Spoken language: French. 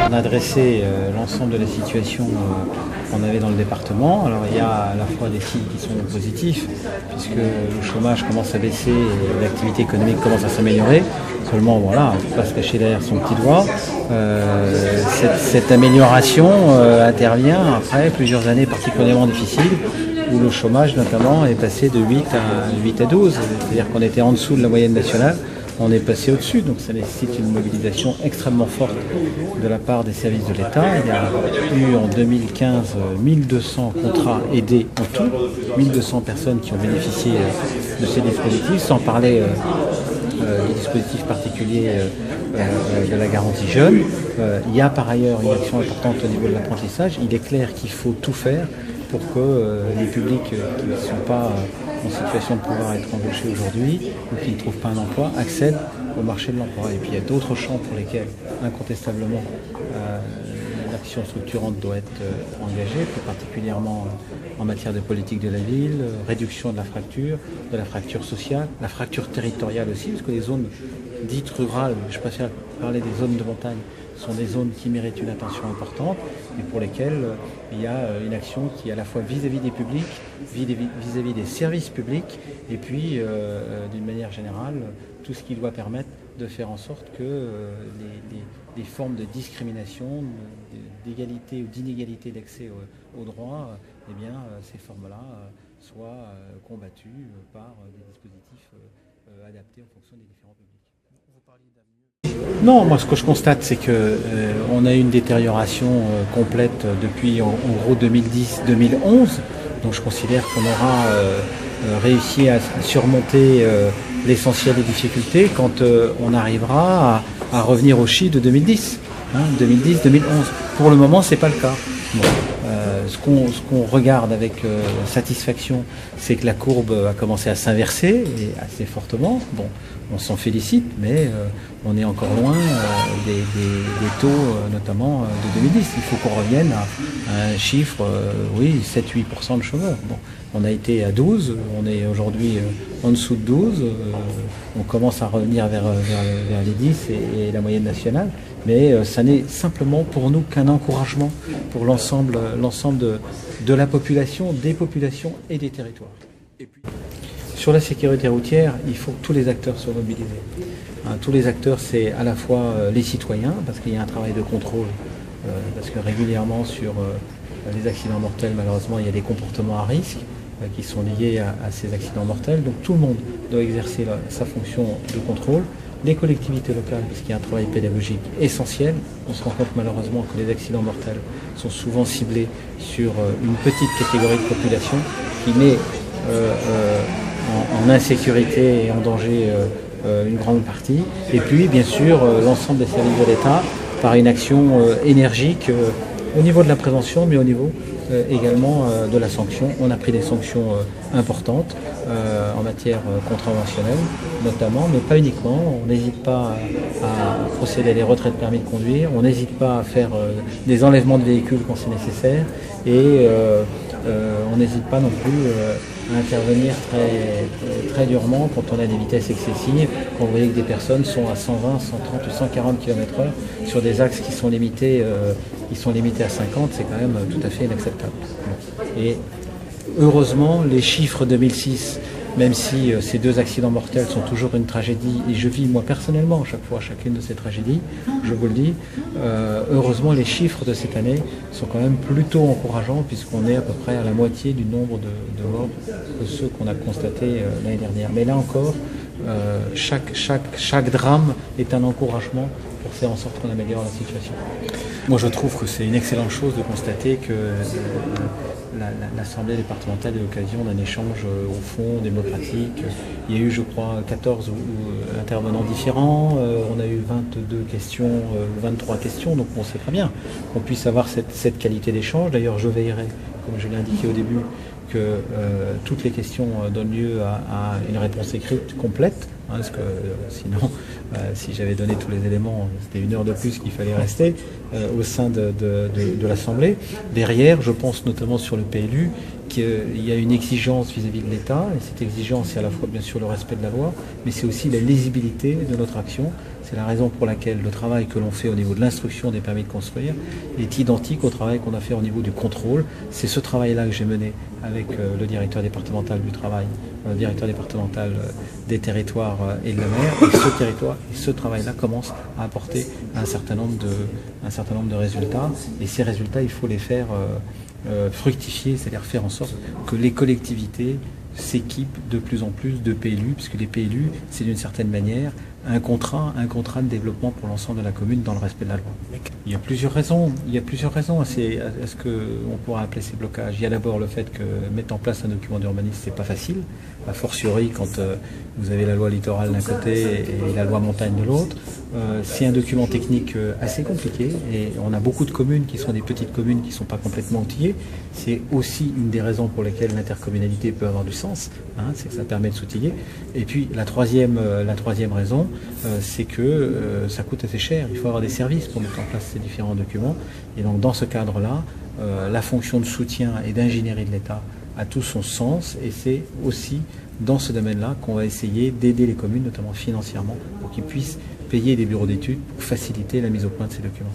On a dressé l'ensemble de la situation qu'on avait dans le département. Alors il y a à la fois des signes qui sont positifs, puisque le chômage commence à baisser et l'activité économique commence à s'améliorer. Seulement voilà, on ne peut pas se cacher derrière son petit doigt. Cette amélioration intervient après plusieurs années particulièrement difficiles, où le chômage notamment est passé de 8 à 12, c'est-à-dire qu'on était en dessous de la moyenne nationale. On est passé au-dessus, donc ça nécessite une mobilisation extrêmement forte de la part des services de l'État. Il y a eu en 2015 1200 contrats aidés en tout, 1200 personnes qui ont bénéficié de ces dispositifs, sans parler des dispositifs particuliers de la garantie jeune. Il y a par ailleurs une action importante au niveau de l'apprentissage. Il est clair qu'il faut tout faire pour que les publics qui ne sont pas en situation de pouvoir être embauchés aujourd'hui ou qui ne trouvent pas un emploi accèdent au marché de l'emploi. Et puis il y a d'autres champs pour lesquels incontestablement l'action structurante doit être engagée, plus particulièrement en matière de politique de la ville, réduction de la fracture sociale, la fracture territoriale aussi, parce que les zones dites rurales, je préfère parler des zones de montagne, sont des zones qui méritent une attention importante et pour lesquelles il y a une action qui est à la fois vis-à-vis des publics, vis-à-vis des services publics et puis d'une manière générale tout ce qui doit permettre de faire en sorte que les formes de discrimination, d'égalité ou d'inégalité d'accès aux droits, eh bien, ces formes-là soient combattues par des dispositifs adaptés en fonction des différents publics. Non, moi ce que je constate c'est que on a eu une détérioration complète depuis en gros 2010-2011, donc je considère qu'on aura réussi à surmonter l'essentiel des difficultés quand on arrivera à revenir aux chiffres de 2010, 2010-2011. Pour le moment c'est pas le cas. Bon, ce qu'on regarde avec satisfaction, c'est que la courbe a commencé à s'inverser et assez fortement. Bon, on s'en félicite, mais on est encore loin des taux, notamment de 2010. Il faut qu'on revienne à un chiffre, 7-8% de chômeurs. Bon, on a été à 12, on est aujourd'hui en dessous de 12, on commence à revenir vers les 10 et la moyenne nationale, mais ça n'est simplement pour nous qu'un encouragement pour l'ensemble de la population, des populations et des territoires. Et puis, sur la sécurité routière, il faut que tous les acteurs soient mobilisés. Tous les acteurs, c'est à la fois les citoyens, parce qu'il y a un travail de contrôle, parce que régulièrement sur les accidents mortels, malheureusement, il y a des comportements à risque qui sont liés à ces accidents mortels. Donc tout le monde doit exercer sa fonction de contrôle. Les collectivités locales, parce qu'il y a un travail pédagogique essentiel. On se rend compte malheureusement que les accidents mortels sont souvent ciblés sur une petite catégorie de population qui met en insécurité et en danger une grande partie. Et puis, bien sûr, l'ensemble des services de l'État par une action énergique au niveau de la prévention, mais au niveau également de la sanction. On a pris des sanctions importantes en matière contraventionnelle, notamment, mais pas uniquement. On n'hésite pas à procéder à des retraits de permis de conduire, on n'hésite pas à faire des enlèvements de véhicules quand c'est nécessaire, et on n'hésite pas non plus à intervenir très durement quand on a des vitesses excessives, quand vous voyez que des personnes sont à 120, 130 ou 140 km/h sur des axes qui sont limités à 50, c'est quand même tout à fait inacceptable. Et heureusement, les chiffres 2006, même si ces deux accidents mortels sont toujours une tragédie, et je vis moi personnellement chaque fois chacune de ces tragédies, je vous le dis, heureusement les chiffres de cette année sont quand même plutôt encourageants, puisqu'on est à peu près à la moitié du nombre de morts que ceux qu'on a constatés l'année dernière. Mais là encore, chaque drame est un encouragement pour faire en sorte qu'on améliore la situation. Moi je trouve que c'est une excellente chose de constater que l'Assemblée départementale est l'occasion d'un échange au fond démocratique. Il y a eu, je crois, 14 intervenants différents. On a eu 22 questions, 23 questions. Donc on sait très bien qu'on puisse avoir cette qualité d'échange. D'ailleurs, je veillerai, comme je l'ai indiqué au début, que toutes les questions donnent lieu à une réponse écrite complète. Parce que sinon, si j'avais donné tous les éléments, c'était 1 heure de plus qu'il fallait rester au sein de l'Assemblée. Derrière, je pense notamment sur le PLU, qu'il y a une exigence vis-à-vis de l'État, et cette exigence, c'est à la fois bien sûr le respect de la loi, mais c'est aussi la lisibilité de notre action. C'est la raison pour laquelle le travail que l'on fait au niveau de l'instruction des permis de construire est identique au travail qu'on a fait au niveau du contrôle. C'est ce travail-là que j'ai mené avec le directeur départemental du travail, le directeur départemental des territoires et de la mer. Et ce travail-là commence à apporter un certain nombre de résultats. Et ces résultats, il faut les faire fructifier, c'est-à-dire faire en sorte que les collectivités s'équipent de plus en plus de PLU, puisque les PLU, c'est d'une certaine manière un contrat de développement pour l'ensemble de la commune dans le respect de la loi. Il y a plusieurs raisons à ce qu'on pourra appeler ces blocages. Il y a d'abord le fait que mettre en place un document d'urbanisme, c'est pas facile, a fortiori quand vous avez la loi littorale d'un côté et la loi montagne de l'autre. C'est un document technique assez compliqué et on a beaucoup de communes qui sont des petites communes qui ne sont pas complètement outillées. C'est aussi une des raisons pour lesquelles l'intercommunalité peut avoir du sens, c'est que ça permet de s'outiller. Et puis la troisième raison, c'est que ça coûte assez cher. Il faut avoir des services pour mettre en place ces différents documents. Et donc dans ce cadre-là, la fonction de soutien et d'ingénierie de l'État a tout son sens et c'est aussi dans ce domaine-là qu'on va essayer d'aider les communes, notamment financièrement, pour qu'ils puissent payer des bureaux d'études pour faciliter la mise au point de ces documents.